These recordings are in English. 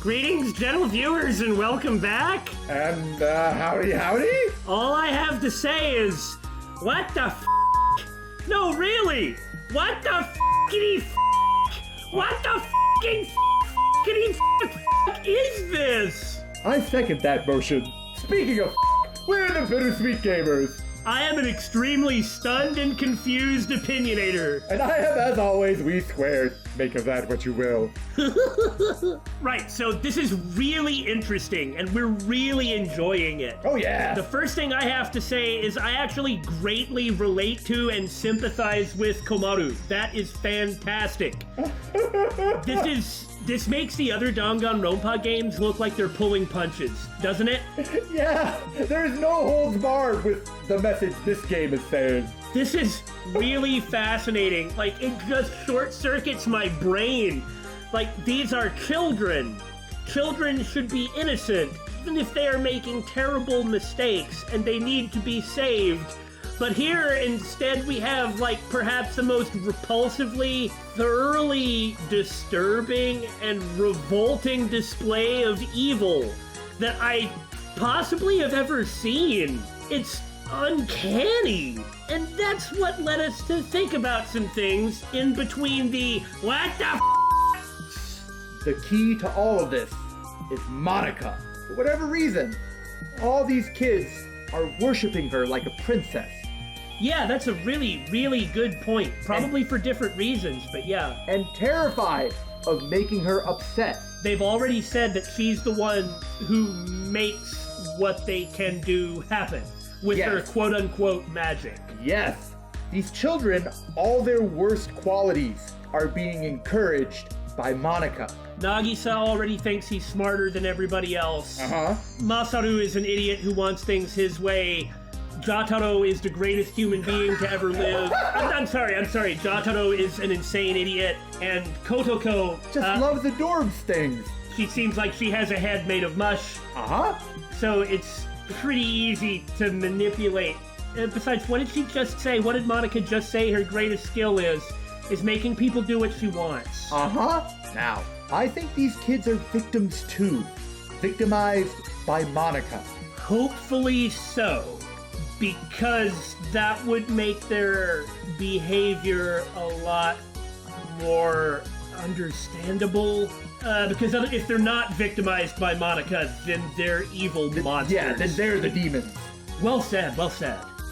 Greetings, gentle viewers, and welcome back. And, howdy. All I have to say is, what the f***? No, really, what the f***ity f***? What the f***ing f***ity f*** is this? I second that motion. Speaking of we're the Bittersweet Gamers. I am an extremely stunned and confused opinionator. And I am, as always, We Squared. Make of that what you will. Right, so this is really interesting, and we're really enjoying it. Oh, yeah. The first thing I have to say is I actually greatly relate to and sympathize with Komaru. That is fantastic. This makes the other Danganronpa games look like they're pulling punches, doesn't it? Yeah, there's no holds barred with the message this game is saying. This is really fascinating. Like, it just short circuits my brain. Like, these are children. Children should be innocent, even if they are making terrible mistakes and they need to be saved. But here, instead, we have, like, perhaps the most repulsively, thoroughly disturbing and revolting display of evil that I possibly have ever seen. It's uncanny. And that's what led us to think about some things in between the what the f***s. The key to all of this is Monica. For whatever reason, all these kids are worshiping her like a princess. Yeah, that's a really, really good point. Probably for different reasons, but yeah. And terrified of making her upset. They've already said that she's the one who makes what they can do happen with her quote-unquote magic. Yes. These children, all their worst qualities are being encouraged by Monica. Nagisa already thinks he's smarter than everybody else. Masaru is an idiot who wants things his way. Jotaro is the greatest human being to ever live. I'm sorry. Jotaro is an insane idiot. And Kotoko just loves the dorm things. She seems like she has a head made of mush. So it's pretty easy to manipulate. Besides, what did she just say? What did Monica just say her greatest skill is making people do what she wants. Now, I think these kids are victims too. Victimized by Monica. Hopefully so. Because that would make their behavior a lot more understandable. Because if they're not victimized by Monica, then they're evil monsters. Yeah, then they're the demons. Well said.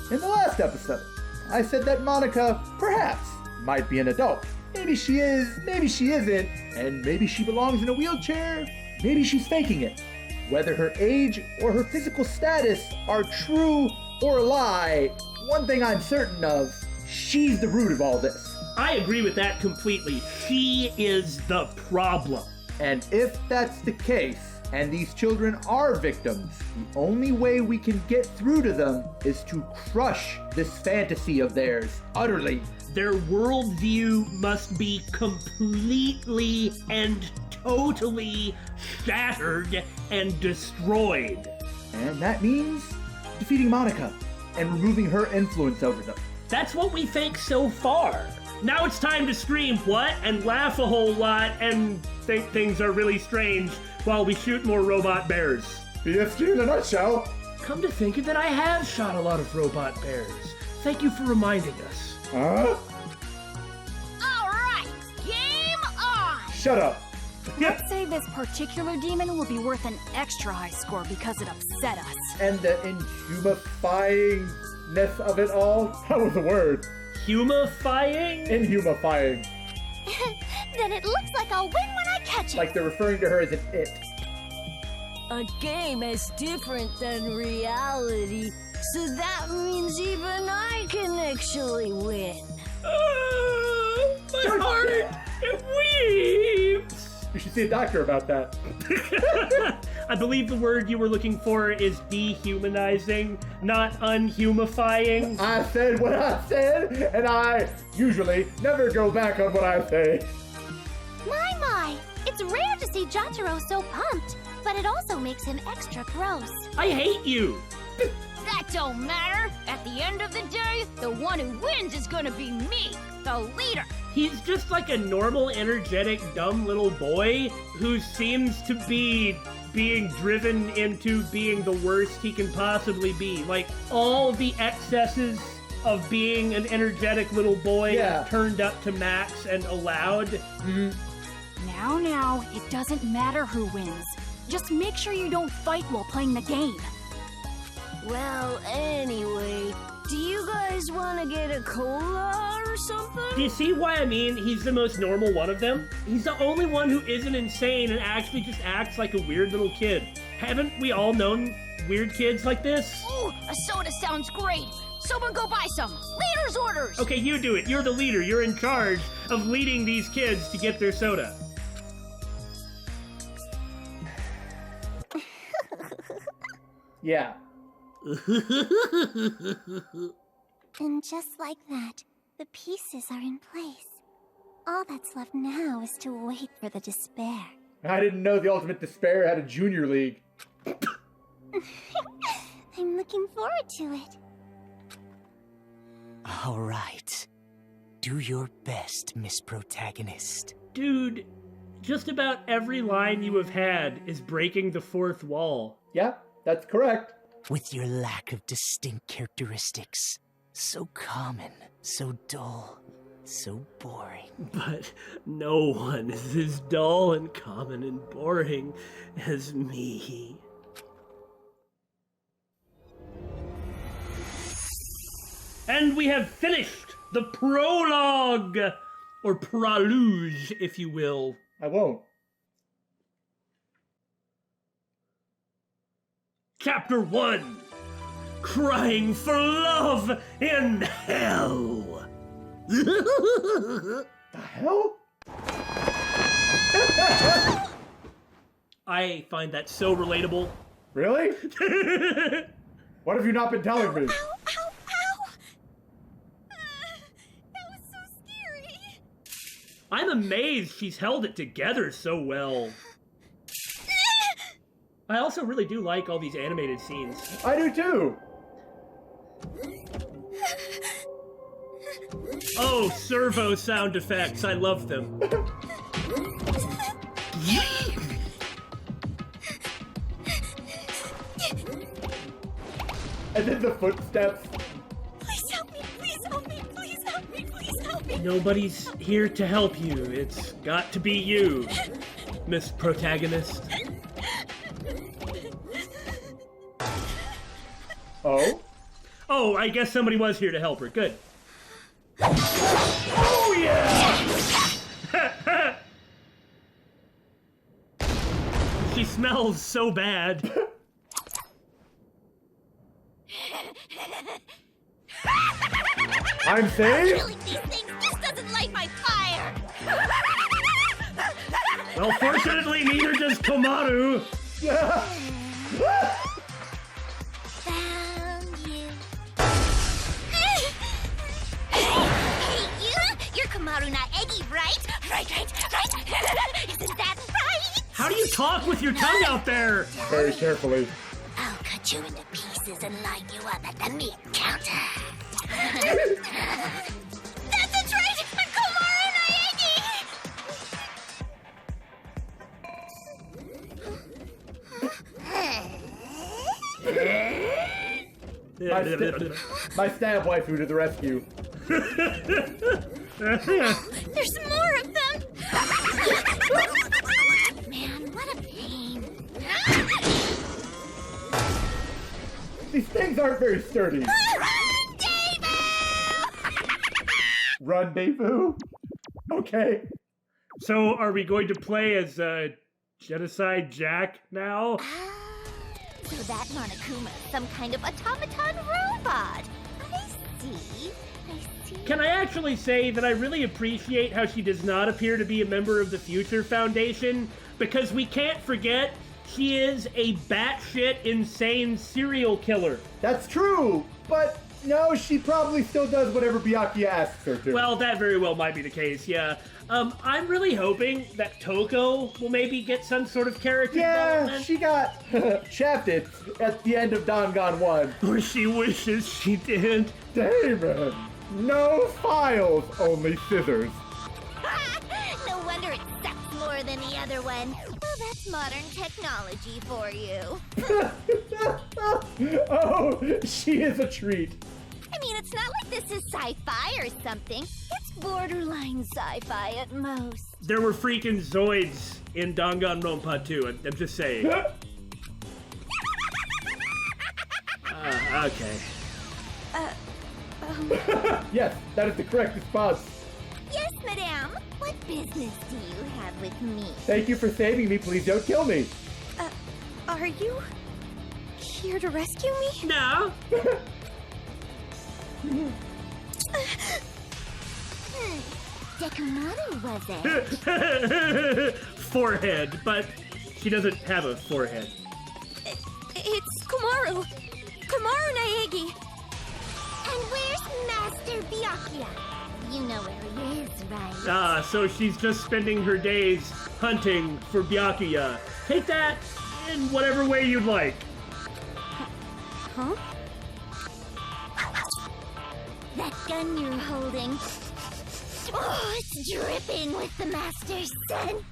In the last episode, I said that Monica, perhaps, might be an adult. Maybe she is, maybe she isn't, and maybe she belongs in a wheelchair, maybe she's faking it. Whether her age or her physical status are true or a lie, one thing I'm certain of, she's the root of all this. I agree with that completely. She is the problem. And if that's the case, and these children are victims, the only way we can get through to them is to crush this fantasy of theirs utterly. Their worldview must be completely and totally shattered and destroyed. And that means defeating Monica and removing her influence over them. That's what we think so far. Now it's time to scream what and laugh a whole lot and think things are really strange while we shoot more robot bears. BFG in a nutshell. Come to think of it, I have shot a lot of robot bears. Thank you for reminding us. All right, game on! Shut up. Let's say this particular demon will be worth an extra high score because it upset us. And the inhumifyingness of it all? That was a word. Humifying? Inhumifying. Then it looks like I'll win when I catch it. Like they're referring to her as an it. A game is different than reality, so that means even I can actually win. My heart, it weeps. You should see a doctor about that. I believe the word you were looking for is dehumanizing, not unhumifying. I said what I said, and I usually never go back on what I say. My, it's rare to see Jotaro so pumped, but it also makes him extra gross. I hate you. That don't matter. At the end of the day, the one who wins is gonna be me, the leader. He's just like a normal, energetic, dumb little boy who seems to be being driven into being the worst he can possibly be. Like, all the excesses of being an energetic little boy turned up to max and allowed. Now, it doesn't matter who wins. Just make sure you don't fight while playing the game. Well, anyway, do you guys want to get a cola or something? Do you see why I mean he's the most normal one of them? He's the only one who isn't insane and actually just acts like a weird little kid. Haven't we all known weird kids like this? Ooh, a soda sounds great. Someone go buy some. Leader's orders. Okay, you do it. You're the leader. You're in charge of leading these kids to get their soda. Yeah. And just like that, the pieces are in place. All that's left now is to wait for the despair. I didn't know the Ultimate Despair had a junior league. I'm looking forward to it. All right. Do your best, Miss Protagonist. Dude, just about every line you have had is breaking the fourth wall. Yeah, that's correct. With your lack of distinct characteristics. So common, so dull, so boring. But no one is as dull and common and boring as me. And we have finished the prologue, or prelude, if you will. I won't. Chapter 1, Crying for Love in Hell. The hell? I find that so relatable. Really? What have you not been telling me? Ow, ow, ow! That was so scary. I'm amazed she's held it together so well. I also really do like all these animated scenes. I do too. Oh, servo sound effects. I love them. And then the footsteps. Please help me, please help me, please help me, please help me. Nobody's here to help you. It's got to be you, Miss Protagonist. Oh? Oh, I guess somebody was here to help her. Good. Oh, yeah! She smells so bad. I'm safe? Killing these things just doesn't light my fire. Well, fortunately, neither does Komaru. Found you. Hey, you're Kamaru not Eggy, right? Right. Isn't that right? How do you talk with your tongue out there? Very carefully. I'll cut you into pieces and line you up at the meat counter. That's right! I'm Kamaru not My stab waifu to the rescue. There's more of them! Man, what a pain. These things aren't very sturdy. Run, Devu. Okay. So, are we going to play as Genocide Jack now? So that Monokuma is some kind of automaton robot. I see. Can I actually say that I really appreciate how she does not appear to be a member of the Future Foundation? Because we can't forget, she is a batshit insane serial killer. That's true, but no, she probably still does whatever Byakuya asks her to. Well, that very well might be the case, yeah. I'm really hoping that Toko will maybe get some sort of character development. She got shafted at the end of Dangan 1. Or she wishes she did. Damon! No files, only scissors. No wonder it sucks more than the other one. Well, that's modern technology for you. Oh, she is a treat. I mean, it's not like this is sci-fi or something. It's borderline sci-fi at most. There were freaking Zoids in Danganronpa 2. I'm just saying. Okay. Yes, that is the correct response. Yes, madame. What business do you have with me? Thank you for saving me. Please don't kill me. Are you here to rescue me? No. Dekomaru, was it? Forehead, but she doesn't have a forehead. It's Komaru. Komaru Naegi. And where's Master Byakuya? You know where he is, right? So she's just spending her days hunting for Byakuya. Take that in whatever way you'd like. Huh? That gun you're holding. Oh, it's dripping with the Master's scent.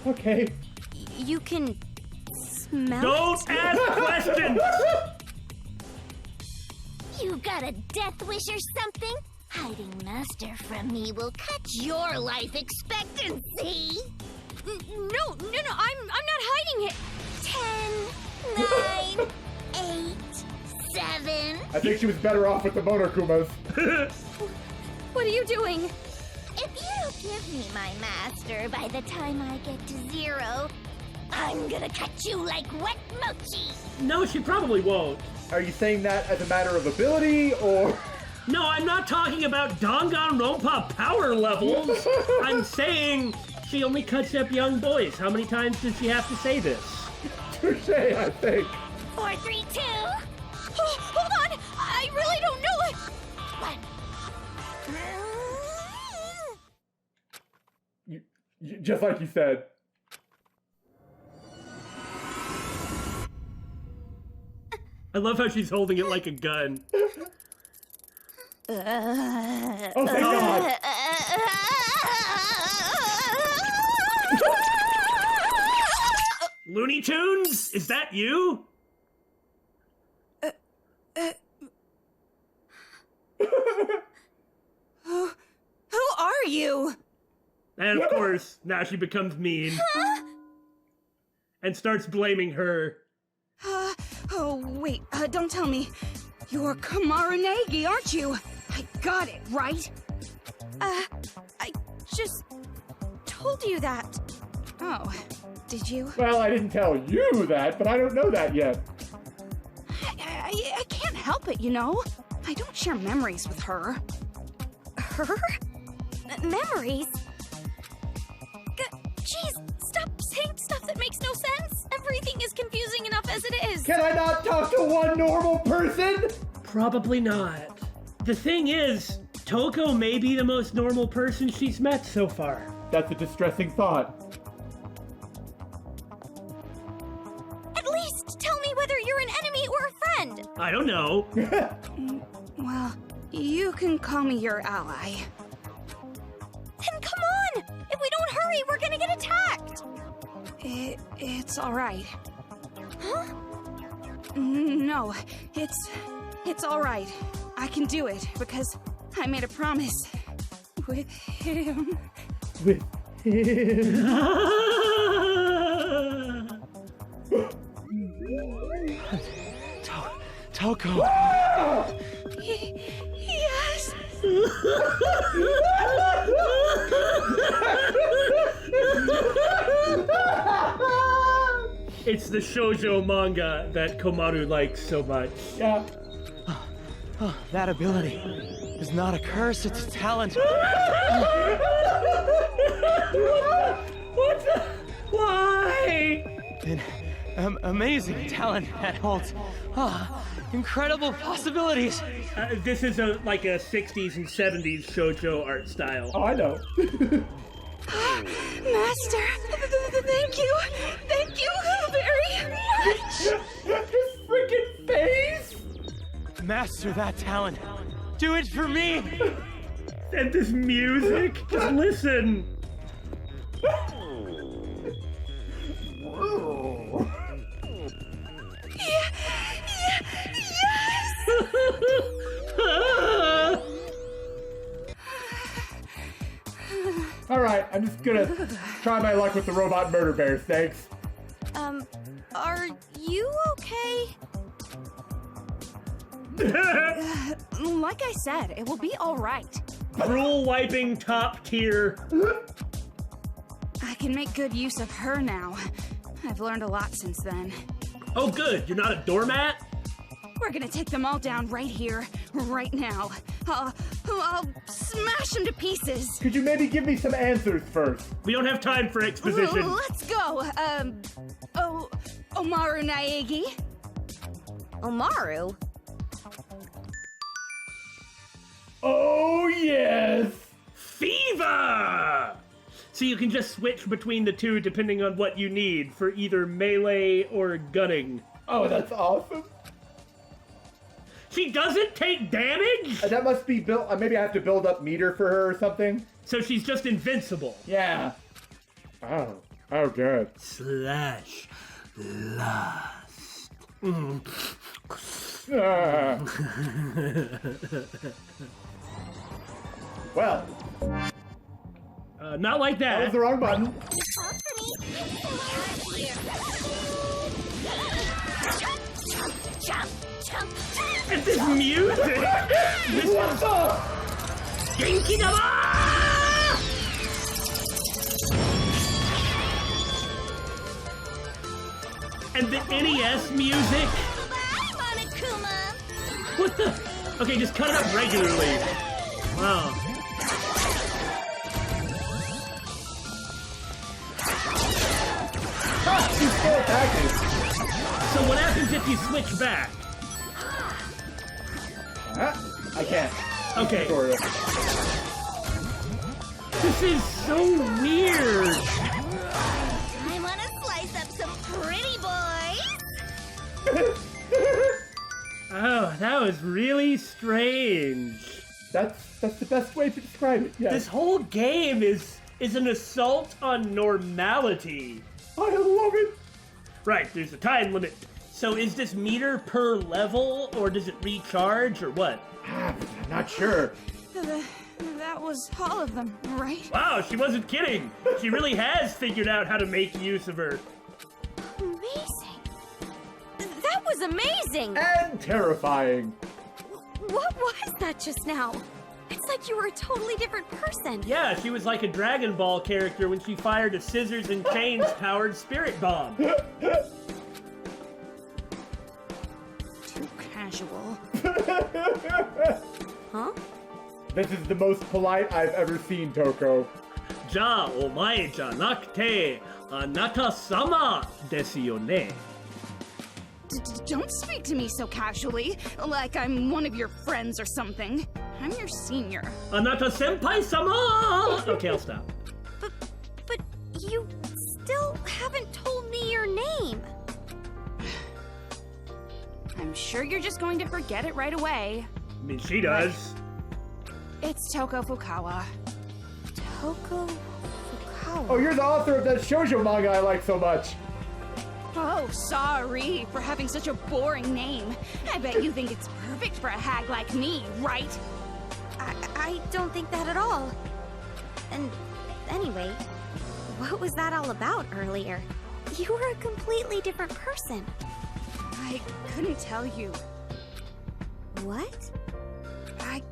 Okay. You can smell Don't ask questions! You got a death wish or something? Hiding Master from me will cut your life expectancy. No, I'm not hiding it. 10, 9, 8, 7. I think she was better off with the Monokumas. What are you doing? If you don't give me my master by the time I get to 0, I'm gonna cut you like wet mochi. No, she probably won't. Are you saying that as a matter of ability, or...? No, I'm not talking about Danganronpa power levels. I'm saying she only cuts up young boys. How many times does she have to say this? Touche, I think. 4, 3, 2. Oh, hold on! I really don't know it! 1. Just like you said. I love how she's holding it like a gun. Oh, thank God! Looney Tunes? Is that you? Who are you? And of course, now she becomes mean. And starts blaming her. Oh, wait, don't tell me. You're Komaru Naegi, aren't you? I got it, right? I just told you that. Oh, did you? Well, I didn't tell you that, but I don't know that yet. I can't help it, you know? I don't share memories with her. Her? Memories? Jeez, stop saying stuff that makes no sense. Everything is confusing enough as it is. Can I not talk to one normal person? Probably not. The thing is, Toko may be the most normal person she's met so far. That's a distressing thought. At least tell me whether you're an enemy or a friend. I don't know. Well, you can call me your ally. Then come on! If we don't hurry, we're gonna get attacked! It's alright. Huh? No, it's alright. I can do it, because I made a promise. With him. With him. Toko! Yes! It's the shoujo manga that Komaru likes so much. Yeah. Oh, that ability is not a curse, it's a talent. What the? Why? An amazing talent that holds incredible possibilities. This is like a 60s and 70s shoujo art style. Oh, I know. Master, thank you very much. His freaking face! Master that talent. Do it for me! And this music, just listen. gonna try my luck with the robot murder bears, thanks. Are you okay? Like I said, it will be alright. Rule wiping top tier. I can make good use of her now. I've learned a lot since then. Oh good, you're not a doormat? We're gonna take them all down right here, right now. I'll smash them to pieces. Could you maybe give me some answers first? We don't have time for exposition. Let's go. Omaru Naegi. Omaru? Oh, yes! Fever! So you can just switch between the two depending on what you need for either melee or gunning. Oh, that's awesome. She doesn't take damage? That must be built. Maybe I have to build up meter for her or something. So she's just invincible. Yeah. Oh, good. Slash last. Well, not like that was that. the wrong button. And this music! What the? Genki dama! And the NES music. What the? Okay, just cut it up regularly. Wow. She's still attacking. So what happens if you switch back? I can't. Okay. Tutorial. This is so weird. I want to slice up some pretty boys. Oh, that was really strange. That's the best way to describe it. Yes. This whole game is an assault on normality. I love it. Right, there's a time limit. So is this meter per level, or does it recharge, or what? I'm not sure. That was all of them, right? Wow, she wasn't kidding. She really has figured out how to make use of her. Amazing. That was amazing! And terrifying. What was that just now? It's like you were a totally different person. Yeah, she was like a Dragon Ball character when she fired a scissors and chains powered spirit bomb. Too casual. Huh? This is the most polite I've ever seen, Toko. Ja omae janakute anata-sama desu yo ne. Don't speak to me so casually, like I'm one of your friends or something. I'm your senior. Anata senpai-sama! Okay, I'll stop. But you still haven't told me your name. I'm sure you're just going to forget it right away. I mean, she does. It's Toko Fukawa. Toko Fukawa. Oh, you're the author of that shoujo manga I like so much. Oh, sorry for having such a boring name. I bet you think it's perfect for a hag like me, right? I don't think that at all. And anyway, what was that all about earlier? You were a completely different person. I couldn't tell you. What? I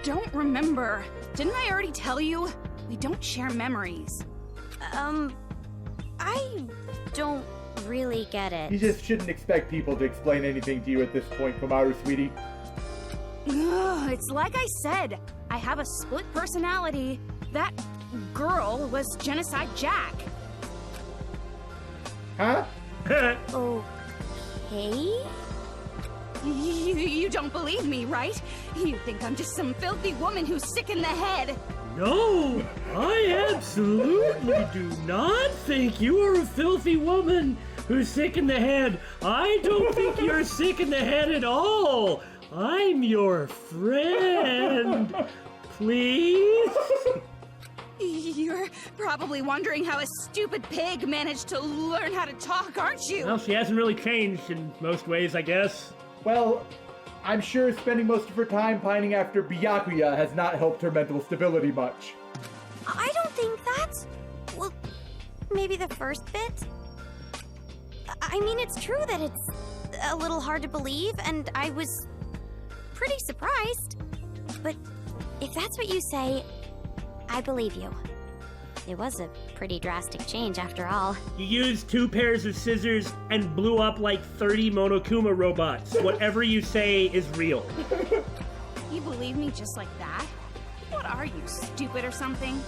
don't remember. Didn't I already tell you? We don't share memories. I don't really get it. You just shouldn't expect people to explain anything to you at this point, Komaru, sweetie. Ugh, it's like I said, I have a split personality. That girl was Genocide Jack. Huh? Okay? You don't believe me, right? You think I'm just some filthy woman who's sick in the head. No, I absolutely do not think you are a filthy woman who's sick in the head. I don't think you're sick in the head at all. I'm your friend. Please? You're probably wondering how a stupid pig managed to learn how to talk, aren't you? Well, she hasn't really changed in most ways, I guess. Well, I'm sure spending most of her time pining after Byakuya has not helped her mental stability much. I don't think that's... maybe the first bit. I mean, it's true that it's a little hard to believe, and I was pretty surprised. But if that's what you say, I believe you. It was a pretty drastic change after all. You used 2 pairs of scissors and blew up like 30 Monokuma robots. Whatever you say is real. You believe me just like that? What are you, stupid or something?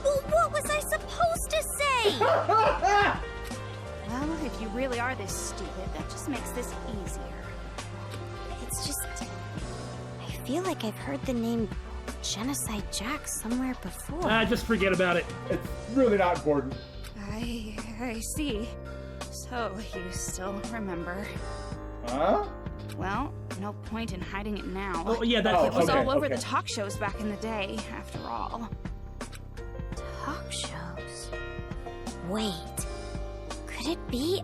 Well, what was I supposed to say? Well, if you really are this stupid, that just makes this easier. It's just... I feel like I've heard the name Genocide Jack somewhere before. Just forget about it. It's really not important. I see. So, you still remember. Huh? Well, no point in hiding it now. Oh, yeah, that's It was okay, all over okay. the talk shows back in the day, after all. Talk shows? Wait. Could it be?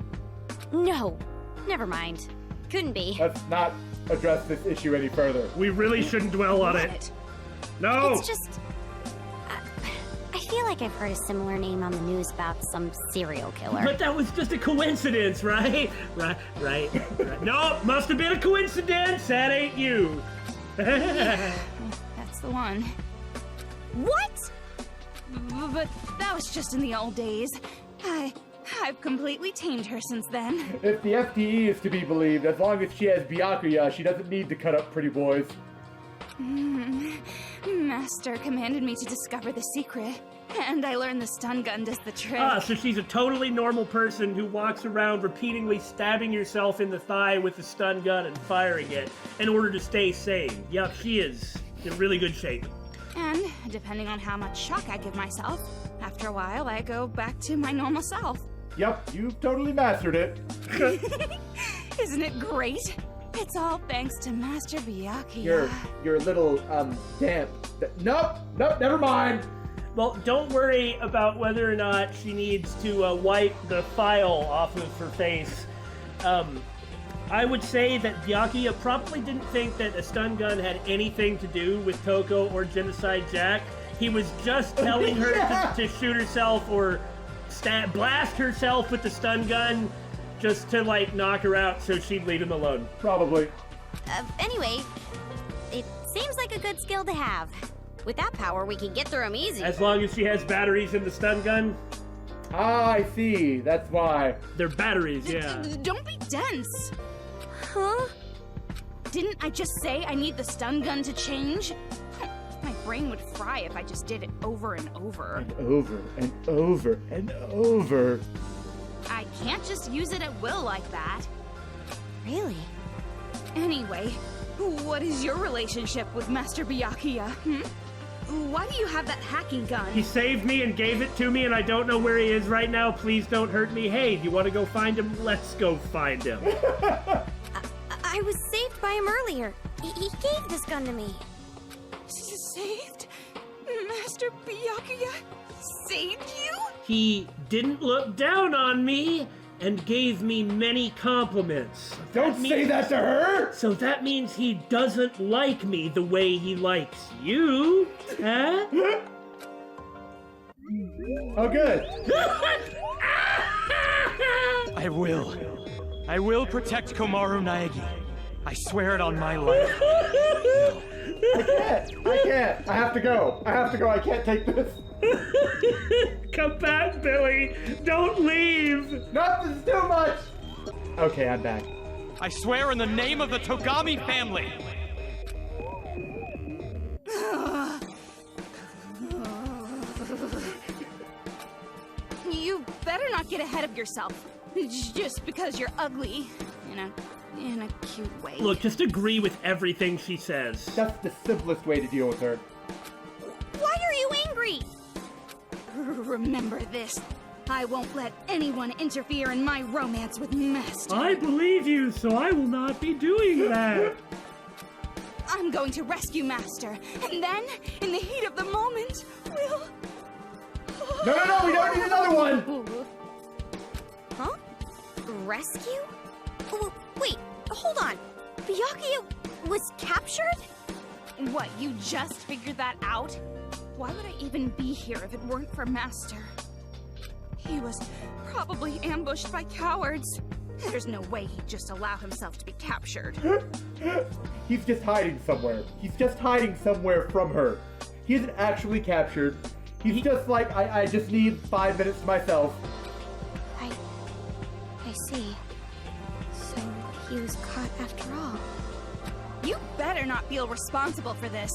No. Never mind. Couldn't be. Let's not address this issue any further. We really shouldn't dwell on it. What? No! It's just... I feel like I've heard a similar name on the news about some serial killer. But that was just a coincidence, right? Right. No, must have been a coincidence. That ain't you. That's the one. What? But that was just in the old days. I've completely tamed her since then. If the FTE is to be believed, as long as she has Byakuya, she doesn't need to cut up pretty boys. Master commanded me to discover the secret, and I learned the stun gun does the trick. So she's a totally normal person who walks around repeatedly stabbing yourself in the thigh with a stun gun and firing it in order to stay sane. Yep, she is in really good shape. And depending on how much shock I give myself, after a while I go back to my normal self. Yep, you've totally mastered it. Isn't it great? It's all thanks to Master Byakuya. You're a little, damp. Nope, never mind. Well, don't worry about whether or not she needs to wipe the file off of her face. I would say that Byakuya probably didn't think that a stun gun had anything to do with Toko or Genocide Jack. He was just telling her to shoot herself or blast herself with the stun gun just to, like, knock her out so she'd leave him alone. Probably. Anyway, it seems like a good skill to have. With that power, we can get through them easy. As long as she has batteries in the stun gun. Ah, I see. That's why. They're batteries, yeah. Don't be dense. Huh? Didn't I just say I need the stun gun to change? My brain would fry if I just did it over and over. And over and over and over. I can't just use it at will like that. Really? Anyway, what is your relationship with Master Byakuya, Why do you have that hacking gun? He saved me and gave it to me, and I don't know where he is right now. Please don't hurt me. Hey, do you want to go find him? Let's go find him. I was saved by him earlier. He gave this gun to me. Saved? Master Byakuya saved you? He didn't look down on me and gave me many compliments. Don't say that to her! So that means he doesn't like me the way he likes you, huh? Oh, good. I will protect Komaru Naegi. I swear it on my life. I can't. I have to go. I can't take this. Come back, Billy. Don't leave. No, this is too much. Okay, I'm back. I swear in the name of the Togami family. You better not get ahead of yourself. Just because you're ugly. In a cute way. Look, just agree with everything she says. That's the simplest way to deal with her. Why are you angry? Remember this. I won't let anyone interfere in my romance with Master. I believe you, so I will not be doing that. I'm going to rescue Master, and then, in the heat of the moment, we'll... No, we don't need another one! Huh? Rescue? Oh, wait, hold on. Byakuya was captured? What, you just figured that out? Why would I even be here if it weren't for Master? He was probably ambushed by cowards. There's no way he'd just allow himself to be captured. He's just hiding somewhere. He's just hiding somewhere from her. He isn't actually captured. He's just like, I just need 5 minutes to myself. I see. So he was caught after all. You better not feel responsible for this.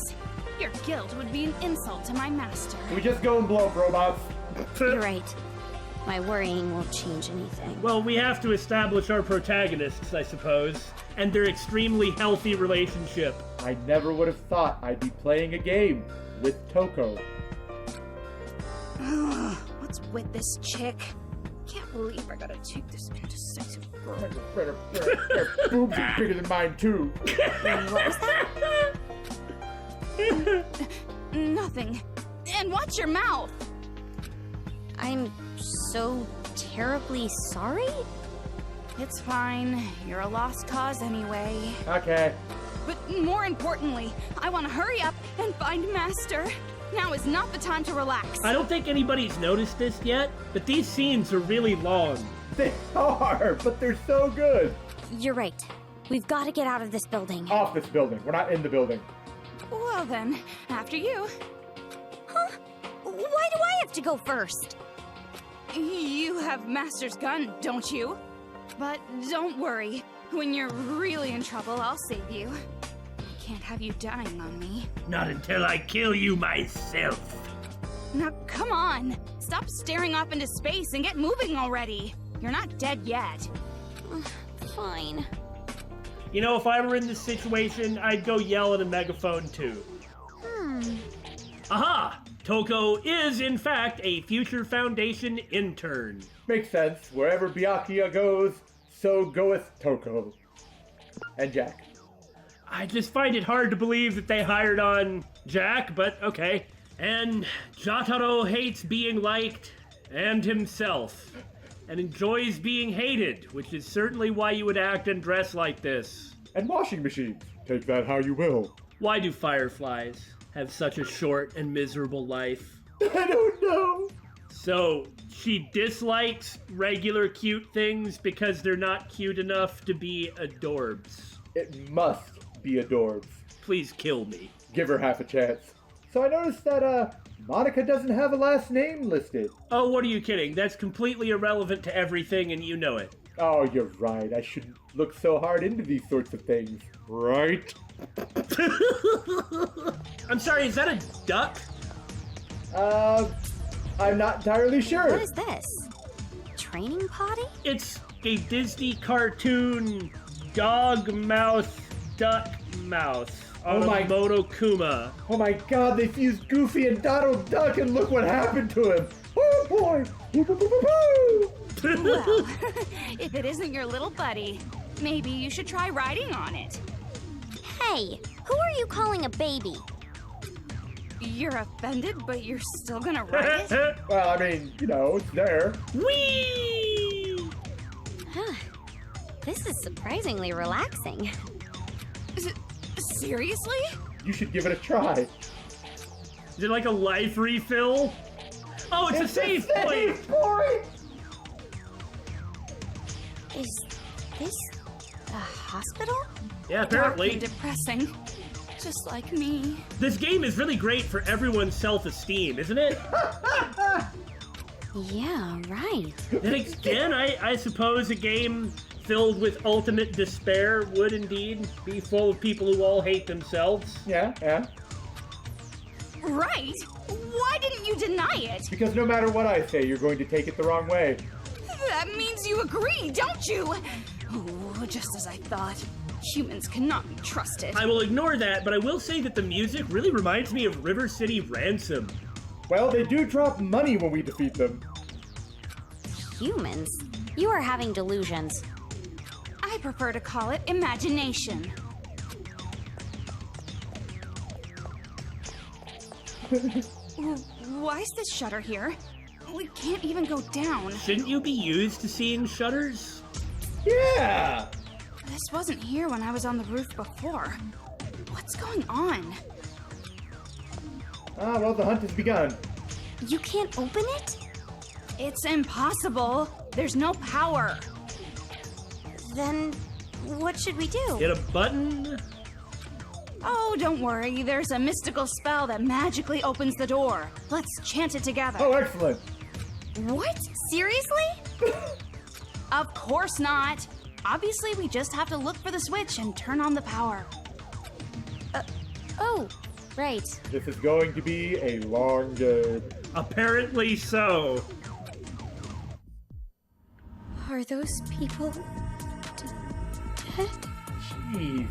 Your guilt would be an insult to my master. We just go and blow up robots. You're right. My worrying won't change anything. Well, we have to establish our protagonists, I suppose, and their extremely healthy relationship. I never would have thought I'd be playing a game with Toko. What's with this chick? Can't believe I gotta take this indecisive girl. Their boobs are bigger than mine, too. What was that? Nothing. And watch your mouth. I'm so terribly sorry? It's fine. You're a lost cause anyway. Okay. But more importantly, I want to hurry up and find Master. Now is not the time to relax. I don't think anybody's noticed this yet, but these scenes are really long. They are, but they're so good. You're right. We've got to get out of this building. Off this building. We're not in the building. Well then, after you. Huh? Why do I have to go first? You have Master's gun, don't you? But don't worry. When you're really in trouble, I'll save you. I can't have you dying on me. Not until I kill you myself. Now, come on. Stop staring off into space and get moving already. You're not dead yet. Fine. You know, if I were in this situation, I'd go yell at a megaphone too. Aha! Toko is, in fact, a future Foundation intern. Makes sense. Wherever Byakuya goes, so goeth Toko. And Jack. I just find it hard to believe that they hired on Jack, but okay. And Jotaro hates being liked and himself, and enjoys being hated, which is certainly why you would act and dress like this. And washing machines. Take that how you will. Why do fireflies have such a short and miserable life? I don't know. So, she dislikes regular cute things because they're not cute enough to be adorbs. It must be adorbs. Please kill me. Give her half a chance. So I noticed that, Monica doesn't have a last name listed. Oh, what are you kidding? That's completely irrelevant to everything and you know it. Oh, you're right. I shouldn't look so hard into these sorts of things. Right? I'm sorry, is that a duck? I'm not entirely sure. What is this? Training potty? It's a Disney cartoon dog mouth, duck mouth. Oh my- Moto Kuma. Oh my god, they fused Goofy and Donald Duck and look what happened to him. Oh boy. Woo, woo, woo, woo, woo. Well, if it isn't your little buddy, maybe you should try riding on it. Hey, who are you calling a baby? You're offended, but you're still gonna ride it? Well, I mean, you know, it's there. Whee! This is surprisingly relaxing. Seriously? You should give it a try. Is it like a life refill? Oh, it's a save point! Is this a hospital? Yeah, Dark apparently. and depressing. Just like me. This game is really great for everyone's self-esteem, isn't it? Yeah, right. Then again, I suppose a game filled with ultimate despair would indeed be full of people who all hate themselves. Yeah. Right? Why didn't you deny it? Because no matter what I say, you're going to take it the wrong way. That means you agree, don't you? Oh, just as I thought. Humans cannot be trusted. I will ignore that, but I will say that the music really reminds me of River City Ransom. Well, they do drop money when we defeat them. Humans? You are having delusions. I prefer to call it imagination. Why is this shutter here? We can't even go down. Shouldn't you be used to seeing shutters? Yeah! This wasn't here when I was on the roof before. What's going on? Ah, well, the hunt has begun. You can't open it? It's impossible. There's no power. Then what should we do? Hit a button? Oh, don't worry. There's a mystical spell that magically opens the door. Let's chant it together. Oh, excellent. What? Seriously? Of course not. Obviously, we just have to look for the switch and turn on the power. Oh, right. This is going to be a long game. Apparently so. Are those people dead? Jeez.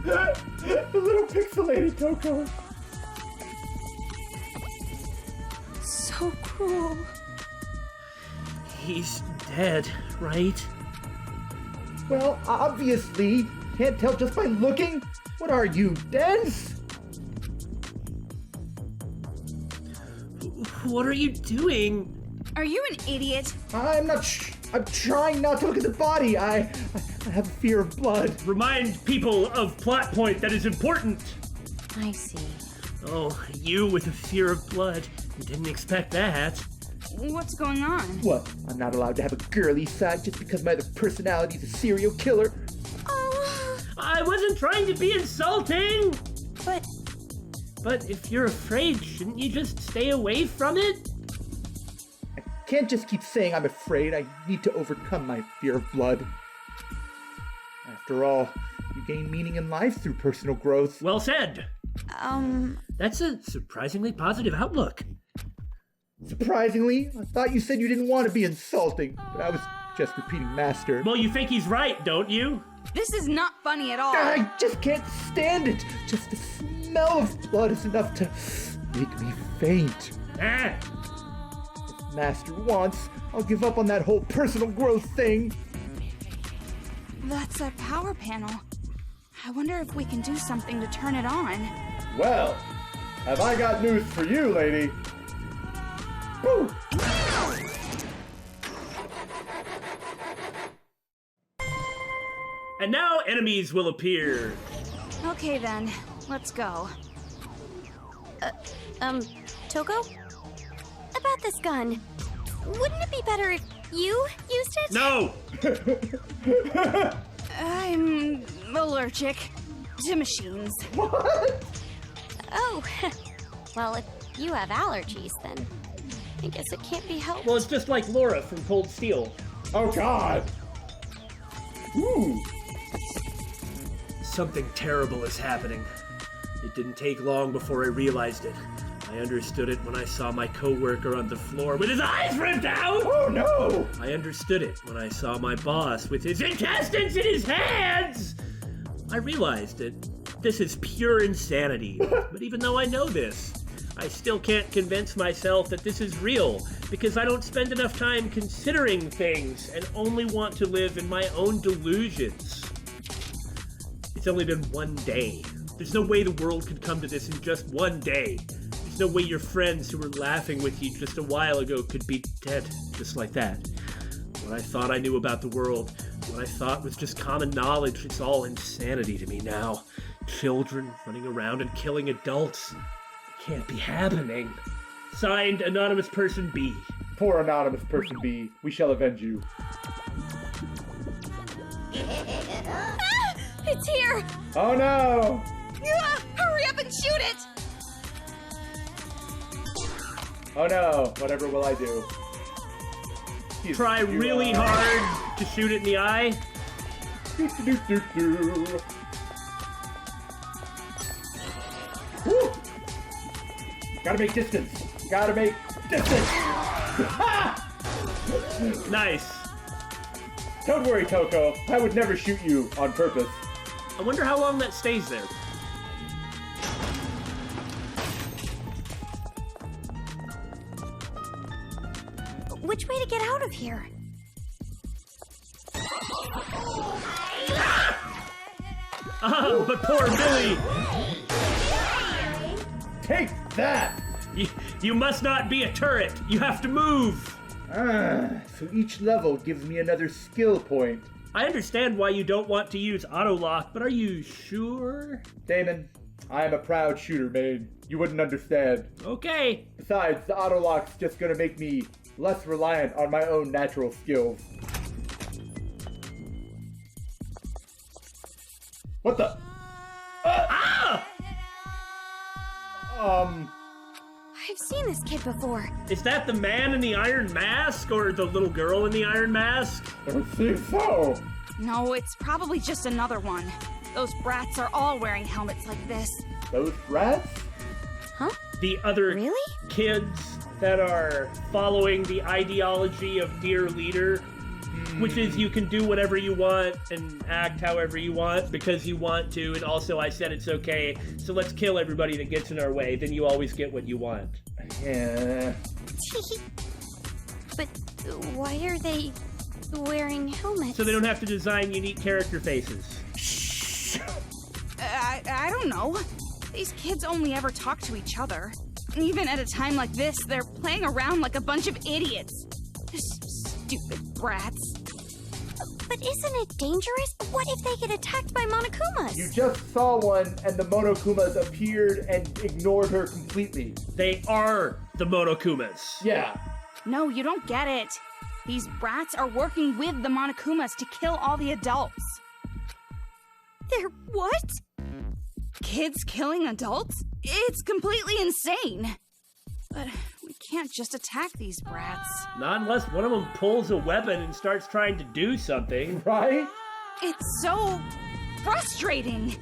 The little pixelated Coco. So cruel. He's dead, right? Well, obviously. Can't tell just by looking. What are you, dense? What are you doing? Are you an idiot? I'm trying not to look at the body. I have a fear of blood. Remind people of plot point that is important. I see. Oh, you with a fear of blood. Didn't expect that. What's going on? What? I'm not allowed to have a girly side just because my other personality's a serial killer? Oh, I wasn't trying to be insulting. but But if you're afraid, shouldn't you just stay away from it? I can't just keep saying I'm afraid. I need to overcome my fear of blood. After all, you gain meaning in life through personal growth. Well said. That's a surprisingly positive outlook. Surprisingly, I thought you said you didn't want to be insulting, but I was just repeating master. Well, you think he's right, don't you? This is not funny at all. I just can't stand it. Just the smell of blood is enough to make me faint. Ah, If Master wants, I'll give up on that whole personal growth thing. That's a power panel. I wonder if we can do something to turn it on. Well, have I got news for you, lady? Woo! and now enemies will appear. Okay then, let's go. Toko? About this gun. Wouldn't it be better if you used it? No! I'm allergic to machines. Oh, well, if you have allergies, then I guess it can't be helped. Well, it's just like Laura from Cold Steel. Oh, God! Ooh! Something terrible is happening. It didn't take long before I realized it. I understood it when I saw my coworker on the floor with his eyes ripped out! Oh, no! I understood it when I saw my boss with his intestines in his hands! I realized that this is pure insanity. But even though I know this, I still can't convince myself that this is real, because I don't spend enough time considering things and only want to live in my own delusions. It's only been one day. There's no way the world could come to this in just one day. There's no way your friends who were laughing with you just a while ago could be dead just like that. What I thought I knew about the world, what I thought was just common knowledge, it's all insanity to me now. Children running around and killing adults. It can't be happening. Signed, Anonymous Person B. Poor anonymous person B, we shall avenge you. Ah, it's here! Oh, no! Hurry up and shoot it! Oh, no. Whatever will I do? Try really hard to shoot it in the eye. Do. Woo! Gotta make distance. Gotta make distance. Nice. Don't worry, Toko. I would never shoot you on purpose. I wonder how long that stays there. Which way to get out of here? Ah, but poor Billy. Take that! You must not be a turret. You have to move. So each level gives me another skill point. I understand why you don't want to use auto lock, but are you sure? Damon, I am a proud shooter, main. You wouldn't understand. Okay. Besides, the auto lock's just gonna make me less reliant on my own natural skills. What the? Ah! I've seen this kid before. Is that the man in the iron mask or the little girl in the iron mask? I don't think so. No, it's probably just another one. Those brats are all wearing helmets like this. Those rats? Huh? The other Really? kids that are following the ideology of Dear Leader, which is you can do whatever you want and act however you want because you want to, and also I said it's okay, so let's kill everybody that gets in our way, then you always get what you want. Yeah. But why are they wearing helmets? So they don't have to design unique character faces. I don't know. These kids only ever talk to each other. Even at a time like this, they're playing around like a bunch of idiots. Stupid brats. But isn't it dangerous? What if they get attacked by Monokumas? You just saw one and the Monokumas appeared and ignored her completely. They are the Monokumas. Yeah. No, you don't get it. These brats are working with the Monokumas to kill all the adults. They're what? Kids killing adults? It's completely insane. But we can't just attack these brats. Not unless one of them pulls a weapon and starts trying to do something. Right? It's so frustrating.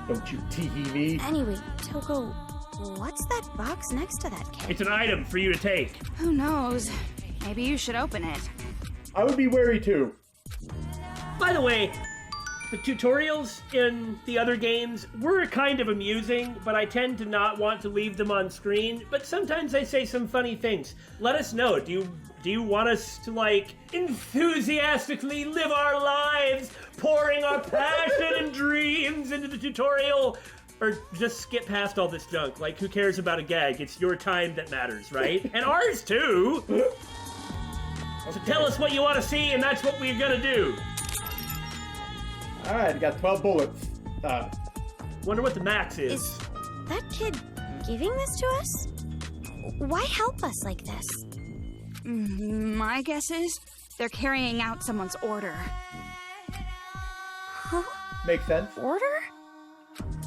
Don't you tee-hee me. Anyway, Toko, what's that box next to that kid? It's an item for you to take. Who knows? Maybe you should open it. I would be wary too. By the way, the tutorials in the other games were kind of amusing, but I tend to not want to leave them on screen. But sometimes I say some funny things. Let us know. Do you want us to, like, enthusiastically live our lives, pouring our passion and dreams into the tutorial? Or just skip past all this junk? Like, who cares about a gag? It's your time that matters, right? And ours, too! So tell us what you want to see, and that's what we're gonna do. Alright, I got 12 bullets. Wonder what the max is. Is that kid giving this to us? Why help us like this? My guess is they're carrying out someone's order. Huh? Makes sense. Order?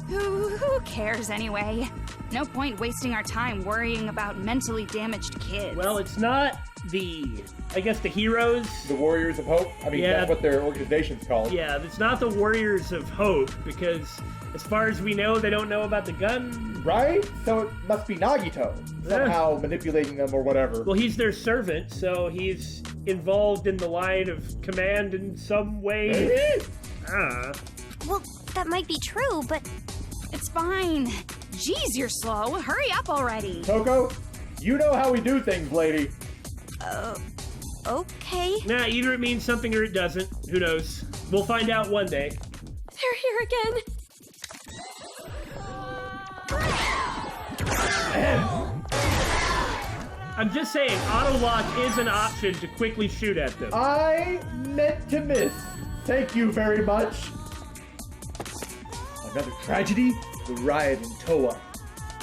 Who cares anyway? No point wasting our time worrying about mentally damaged kids. Well, it's not the heroes. The Warriors of Hope? I mean, Yeah. that's what their organization's called. Yeah, it's not the Warriors of Hope, because as far as we know, they don't know about the gun. Right? So it must be Nagito. Somehow manipulating them or whatever. Well, he's their servant, so he's involved in the line of command in some way. Maybe? Well, that might be true, but It's fine. Jeez, you're slow. Hurry up already. Toko, you know how we do things, lady. okay. Nah, either it means something or it doesn't. Who knows? We'll find out one day. They're here again. I'm just saying, auto lock is an option to quickly shoot at them. I meant to miss. Thank you very much. Another tragedy? The riot in Toa.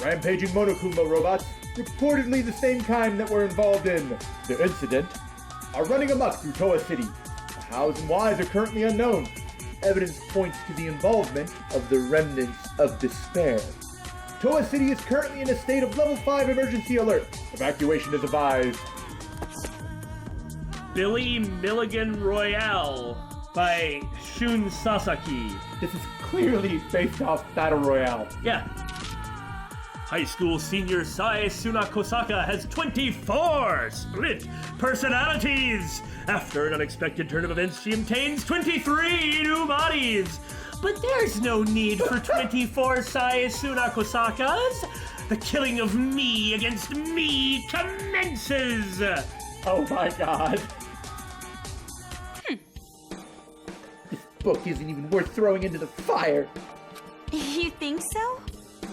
Rampaging Monokuma robots, reportedly the same kind that were involved in the incident, are running amok through Toa City. The hows and whys are currently unknown. Evidence points to the involvement of the remnants of despair. Toa City is currently in a state of level 5 emergency alert. Evacuation is advised. Billy Milligan Royale by Shun Sasaki. This is clearly based off Battle Royale. Yeah. High school senior Sai Sunakosaka has 24 split personalities. After an unexpected turn of events, she obtains 23 new bodies. But there's no need for 24 Sai Sunakosakas. The killing of me against me commences. Oh my god. This book isn't even worth throwing into the fire. You think so?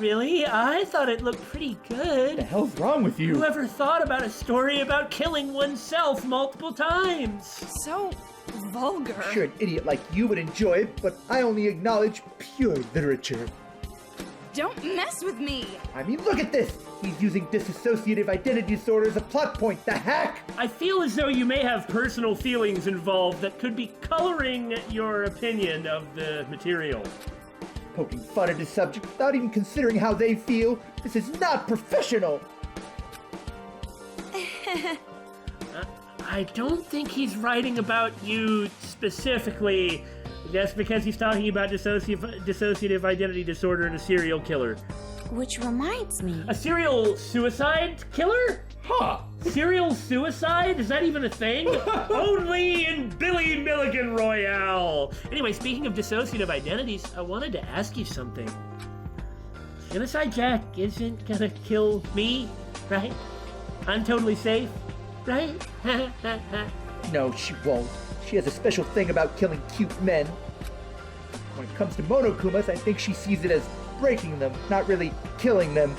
Really? I thought it looked pretty The good. hell's wrong with you? Whoever thought about a story about killing oneself multiple times? So vulgar. Sure, an idiot like you would enjoy it, but I only acknowledge pure literature. Don't mess with me. I mean, look at this! He's using dissociative identity disorder as a plot point, the hack! I feel as though you may have personal feelings involved that could be coloring your opinion of the material. Poking fun at his subject without even considering how they feel. This is not professional! I don't think he's writing about you specifically. That's because he's talking about dissociative identity disorder and a serial killer. Which reminds me. A serial suicide killer? Huh! Serial suicide? Is that even a thing? Only in Billy Milligan Royale! Anyway, speaking of dissociative identities, I wanted to ask you something. Genocide Jack isn't gonna kill me, right? I'm totally safe, right? No, she won't. She has a special thing about killing cute men. When it comes to Monokumas, I think she sees it as breaking them, not really killing them.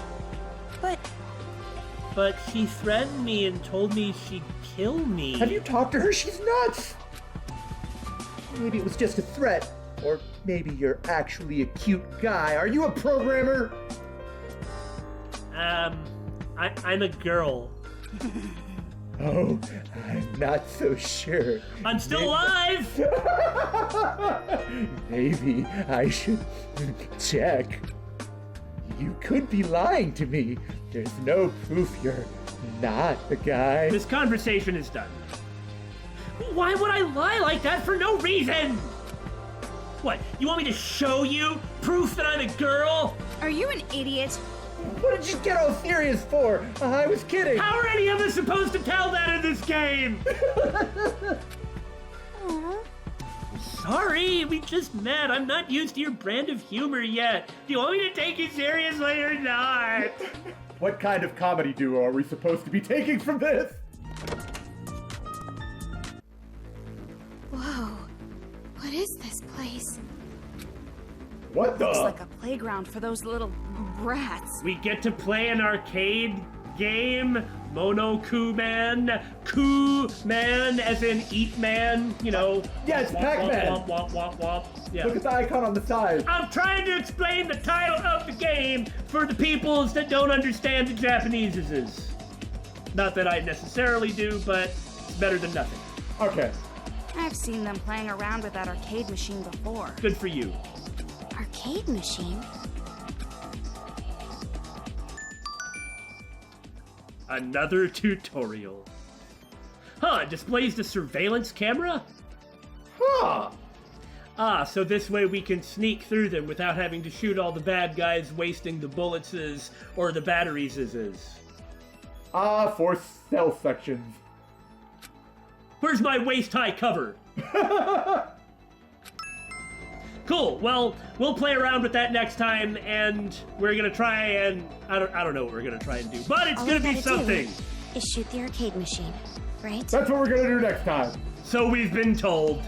But she threatened me and told me she'd kill me. Have you talked to her? She's nuts! Maybe it was just a threat. Or maybe you're actually a cute guy. Are you a programmer? I'm a girl. Oh, I'm not so sure. I'm still alive! Maybe I should check. You could be lying to me. There's no proof you're not the guy. This conversation is done. Why would I lie like that for no reason? What, you want me to show you proof that I'm a girl? Are you an idiot? What did you get all serious for? I was kidding. How are any of us supposed to tell that in this game? Sorry, we just met. I'm not used to your brand of humor yet. Do you want me to take you seriously or not? What kind of comedy duo are we supposed to be taking from this? Whoa. What is this place? What the? Looks like a playground for those little brats. We get to play an arcade game, Monoku-man, Ku-man, as in eat man, you know. Yeah, it's Womp, Pac-Man. Womp, womp, womp, womp. Yeah. Look at the icon on the side. I'm trying to explain the title of the game for the peoples that don't understand the Japaneses. Not that I necessarily do, but it's better than nothing. Okay. I've seen them playing around with that arcade machine before. Good for you. Arcade machine? Another tutorial. Huh, displays the surveillance camera? Huh. Ah, so this way we can sneak through them without having to shoot all the bad guys wasting the bullets or the batteries For stealth sections. Where's my waist-high cover? Cool, well, we'll play around with that next time, and we're gonna try and... I don't know what we're gonna try and do, but it's All gonna we be gotta something. do is shoot the arcade machine, right? That's what we're gonna do next time. So we've been told.